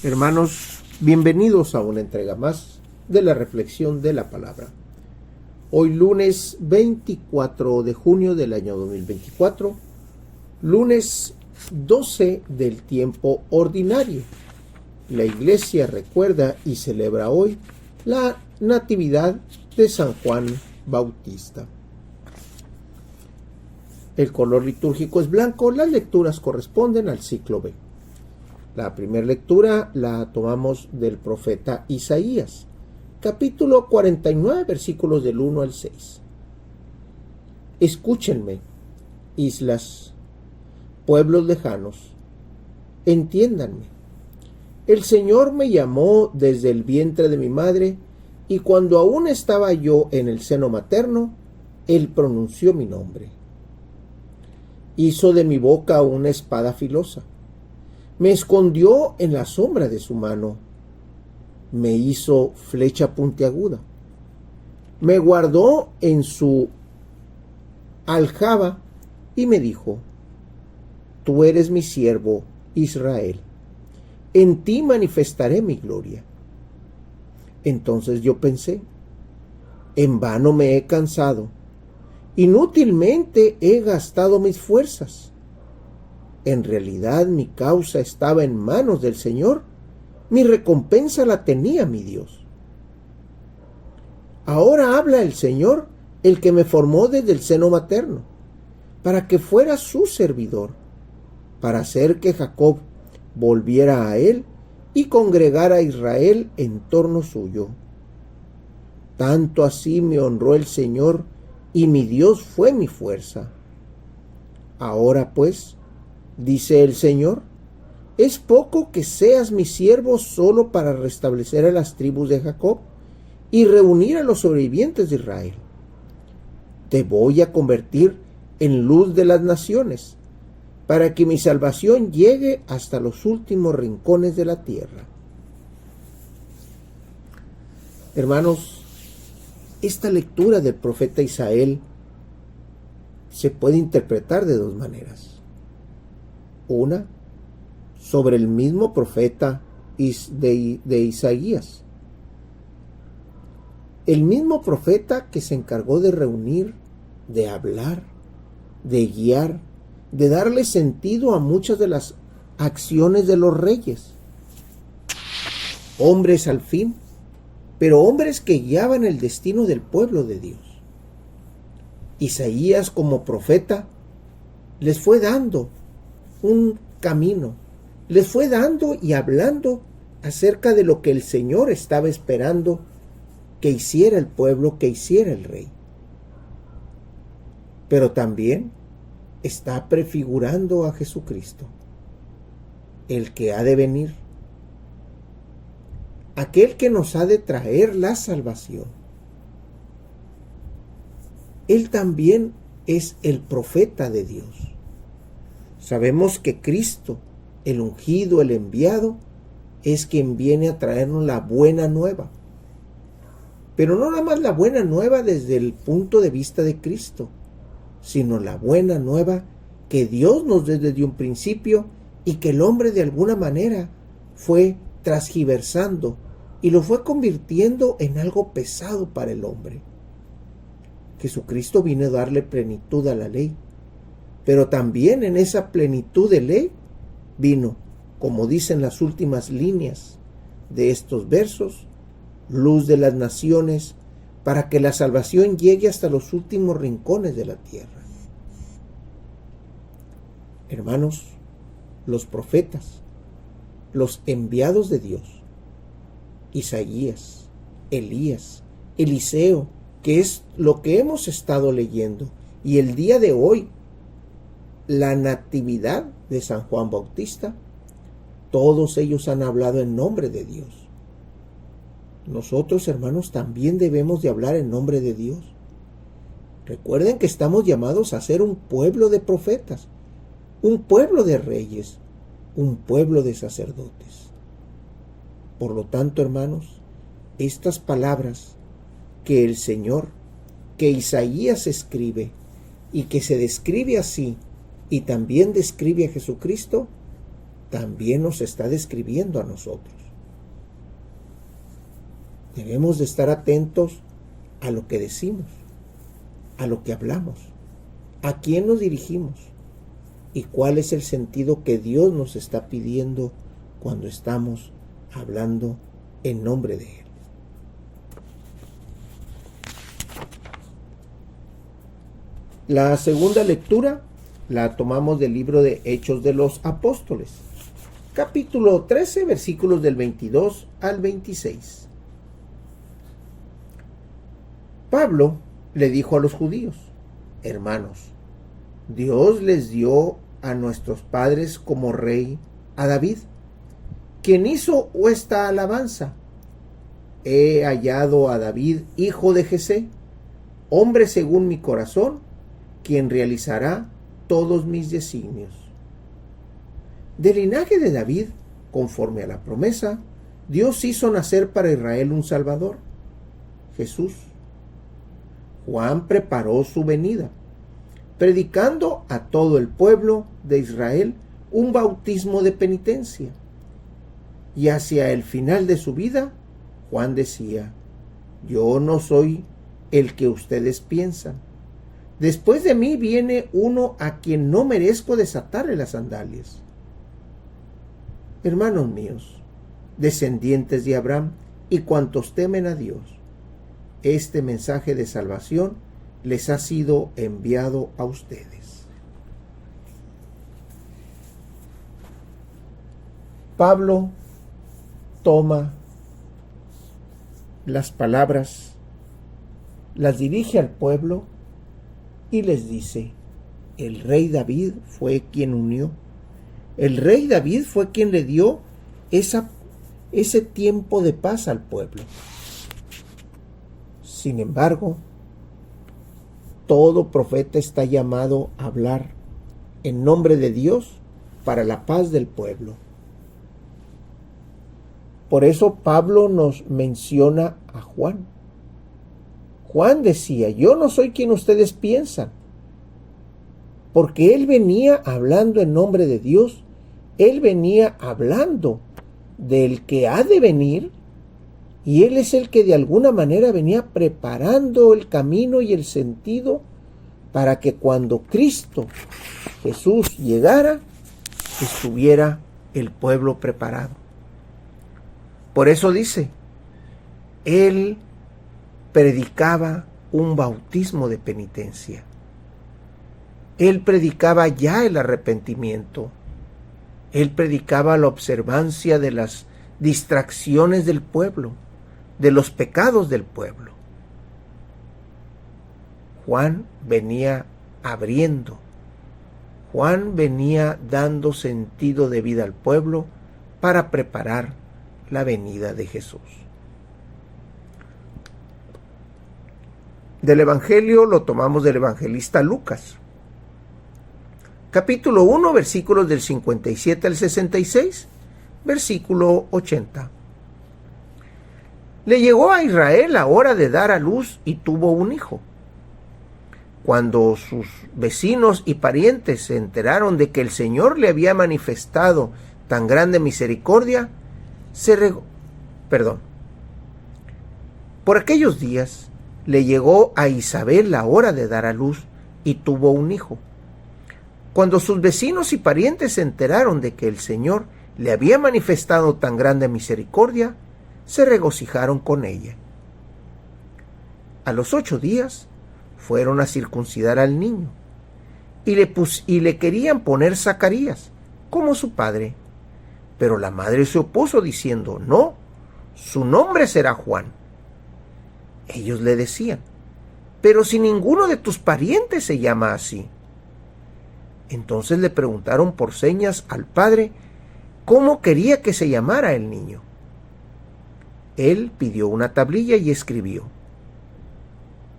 Hermanos, bienvenidos a una entrega más de la reflexión de la palabra. Hoy lunes 24 de junio del año 2024, lunes 12 del tiempo ordinario. La iglesia recuerda y celebra hoy la Natividad de San Juan Bautista. El color litúrgico es blanco. Las lecturas corresponden al ciclo B. La primera lectura la tomamos del profeta Isaías, capítulo 49, versículos del 1 al 6. Escúchenme, islas, pueblos lejanos, entiéndanme. El Señor me llamó desde el vientre de mi madre, y cuando aún estaba yo en el seno materno, Él pronunció mi nombre. Hizo de mi boca una espada filosa. Me escondió en la sombra de su mano. Me hizo flecha puntiaguda. Me guardó en su aljaba y me dijo: Tú eres mi siervo, Israel. En ti manifestaré mi gloria. Entonces yo pensé: en vano me he cansado. Inútilmente he gastado mis fuerzas. En realidad mi causa estaba en manos del Señor, mi recompensa la tenía mi Dios. Ahora habla el Señor, el que me formó desde el seno materno, para que fuera su servidor, para hacer que Jacob volviera a él y congregara a Israel en torno suyo. Tanto así me honró el Señor, y mi Dios fue mi fuerza. Ahora pues, dice el Señor, es poco que seas mi siervo solo para restablecer a las tribus de Jacob y reunir a los sobrevivientes de Israel. Te voy a convertir en luz de las naciones, para que mi salvación llegue hasta los últimos rincones de la tierra. Hermanos, esta lectura del profeta Isaías se puede interpretar de dos maneras. Una, sobre el mismo profeta de Isaías. El mismo profeta que se encargó de reunir, de hablar, de guiar, de darle sentido a muchas de las acciones de los reyes. Hombres al fin, pero hombres que guiaban el destino del pueblo de Dios. Isaías, como profeta, les fue dando un camino, les fue dando y hablando acerca de lo que el Señor estaba esperando que hiciera el pueblo, que hiciera el rey. Pero también está prefigurando a Jesucristo, el que ha de venir, aquel que nos ha de traer la salvación. Él también es el profeta de Dios. Sabemos que Cristo, el ungido, el enviado, es quien viene a traernos la buena nueva. Pero no nada más la buena nueva desde el punto de vista de Cristo, sino la buena nueva que Dios nos dio desde un principio y que el hombre de alguna manera fue transgiversando y lo fue convirtiendo en algo pesado para el hombre. Jesucristo vino a darle plenitud a la ley, pero también en esa plenitud de ley vino, como dicen las últimas líneas de estos versos, luz de las naciones, para que la salvación llegue hasta los últimos rincones de la tierra. Hermanos, los profetas, los enviados de Dios, Isaías, Elías, Eliseo, que es lo que hemos estado leyendo, y el día de hoy, la Natividad de San Juan Bautista, todos ellos han hablado en nombre de Dios. Nosotros, hermanos, también debemos de hablar en nombre de Dios. Recuerden que estamos llamados a ser un pueblo de profetas, un pueblo de reyes, un pueblo de sacerdotes. Por lo tanto, hermanos, estas palabras que el Señor, que Isaías escribe y que se describe así y también describe a Jesucristo, también nos está describiendo a nosotros. Debemos de estar atentos a lo que decimos, a lo que hablamos, a quién nos dirigimos y cuál es el sentido que Dios nos está pidiendo cuando estamos hablando en nombre de Él. La segunda lectura la tomamos del libro de Hechos de los Apóstoles, capítulo 13, versículos del 22 al 26. Pablo le dijo a los judíos: hermanos, Dios les dio a nuestros padres como rey a David, quien hizo esta alabanza: he hallado a David, hijo de Jesé, hombre según mi corazón, quien realizará todos mis designios. Del linaje de David, conforme a la promesa, Dios hizo nacer para Israel un Salvador, Jesús. Juan preparó su venida, predicando a todo el pueblo de Israel un bautismo de penitencia. Y hacia el final de su vida, Juan decía: yo no soy el que ustedes piensan. Después de mí viene uno a quien no merezco desatarle las sandalias. Hermanos míos, descendientes de Abraham y cuantos temen a Dios, este mensaje de salvación les ha sido enviado a ustedes. Pablo toma las palabras, las dirige al pueblo y les dice: el rey David fue quien unió. El rey David fue quien le dio ese tiempo de paz al pueblo. Sin embargo, todo profeta está llamado a hablar en nombre de Dios para la paz del pueblo. Por eso Pablo nos menciona a Juan. Juan decía: yo no soy quien ustedes piensan, porque él venía hablando en nombre de Dios, él venía hablando del que ha de venir, y él es el que de alguna manera venía preparando el camino y el sentido para que cuando Cristo Jesús llegara, estuviera el pueblo preparado. Por eso dice, él predicaba un bautismo de penitencia. Él predicaba ya el arrepentimiento. Él predicaba la observancia de las distracciones del pueblo, de los pecados del pueblo. Juan venía abriendo. Juan venía dando sentido de vida al pueblo para preparar la venida de Jesús. Del Evangelio lo tomamos del evangelista Lucas. Capítulo 1, versículos del 57 al 66, versículo 80. Le llegó a Israel la hora de dar a luz y tuvo un hijo. Cuando sus vecinos y parientes se enteraron de que el Señor le había manifestado tan grande misericordia, Por aquellos días le llegó a Isabel la hora de dar a luz y tuvo un hijo. Cuando sus vecinos y parientes se enteraron de que el Señor le había manifestado tan grande misericordia, se regocijaron con ella. A los 8 días fueron a circuncidar al niño y le querían poner Zacarías, como su padre. Pero la madre se opuso diciendo: no, su nombre será Juan. Ellos le decían: pero si ninguno de tus parientes se llama así. Entonces le preguntaron por señas al padre cómo quería que se llamara el niño. Él pidió una tablilla y escribió: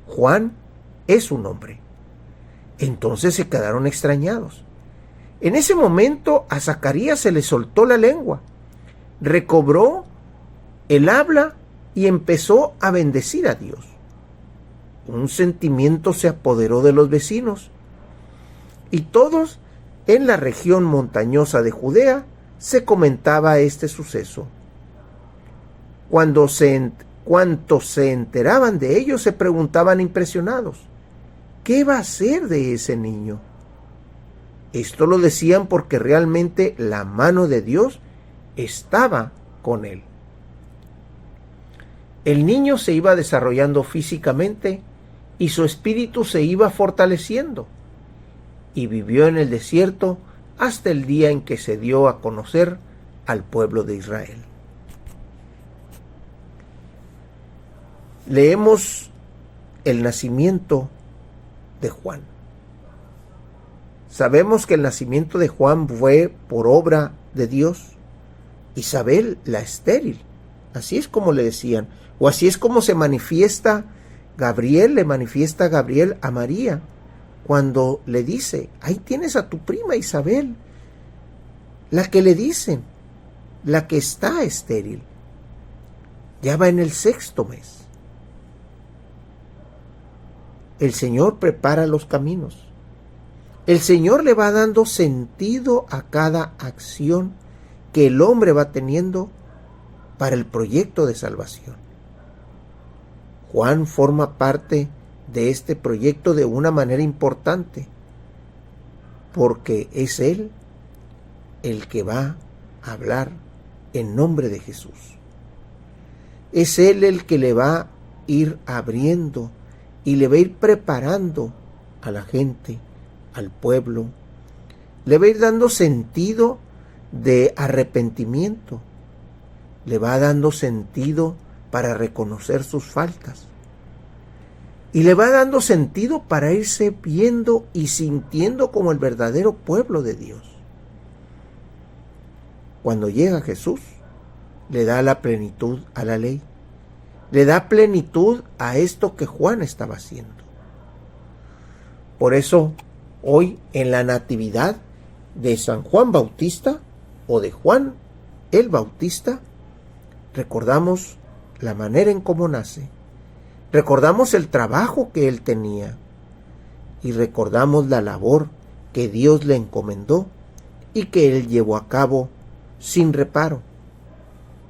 Juan es su nombre. Entonces se quedaron extrañados. En ese momento a Zacarías se le soltó la lengua, recobró el habla y empezó a bendecir a Dios. Un sentimiento se apoderó de los vecinos y todos en la región montañosa de Judea se comentaba este suceso. Cuantos se enteraban de ello se preguntaban impresionados, ¿qué va a ser de ese niño? Esto lo decían porque realmente la mano de Dios estaba con él. El niño se iba desarrollando físicamente y su espíritu se iba fortaleciendo, y vivió en el desierto hasta el día en que se dio a conocer al pueblo de Israel. Leemos el nacimiento de Juan. Sabemos que el nacimiento de Juan fue por obra de Dios. Isabel, la estéril, así es como le decían, o así es como se manifiesta Gabriel, le manifiesta Gabriel a María, cuando le dice, ahí tienes a tu prima Isabel, la que le dicen, la que está estéril, ya va en el 6º mes. El Señor prepara los caminos. El Señor le va dando sentido a cada acción que el hombre va teniendo para el proyecto de salvación. Juan forma parte de este proyecto de una manera importante, porque es Él el que va a hablar en nombre de Jesús. Es Él el que le va a ir abriendo y le va a ir preparando a la gente, al pueblo, le va a ir dando sentido de arrepentimiento, le va dando sentido para reconocer sus faltas, y le va dando sentido para irse viendo y sintiendo como el verdadero pueblo de Dios. Cuando llega Jesús, le da la plenitud a la ley, le da plenitud a esto que Juan estaba haciendo. Por eso, hoy en la Natividad de San Juan Bautista o de Juan el Bautista, recordamos la manera en cómo nace, recordamos el trabajo que él tenía y recordamos la labor que Dios le encomendó y que él llevó a cabo sin reparo,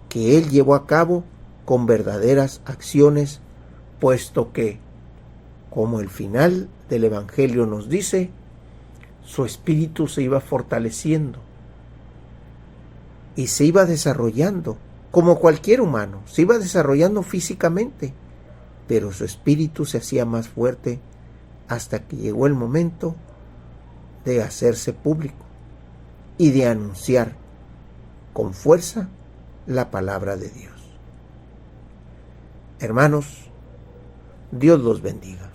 que él llevó a cabo con verdaderas acciones, puesto que, como el final del Evangelio nos dice, su espíritu se iba fortaleciendo y se iba desarrollando como cualquier humano, se iba desarrollando físicamente, pero su espíritu se hacía más fuerte hasta que llegó el momento de hacerse público y de anunciar con fuerza la palabra de Dios. Hermanos, Dios los bendiga.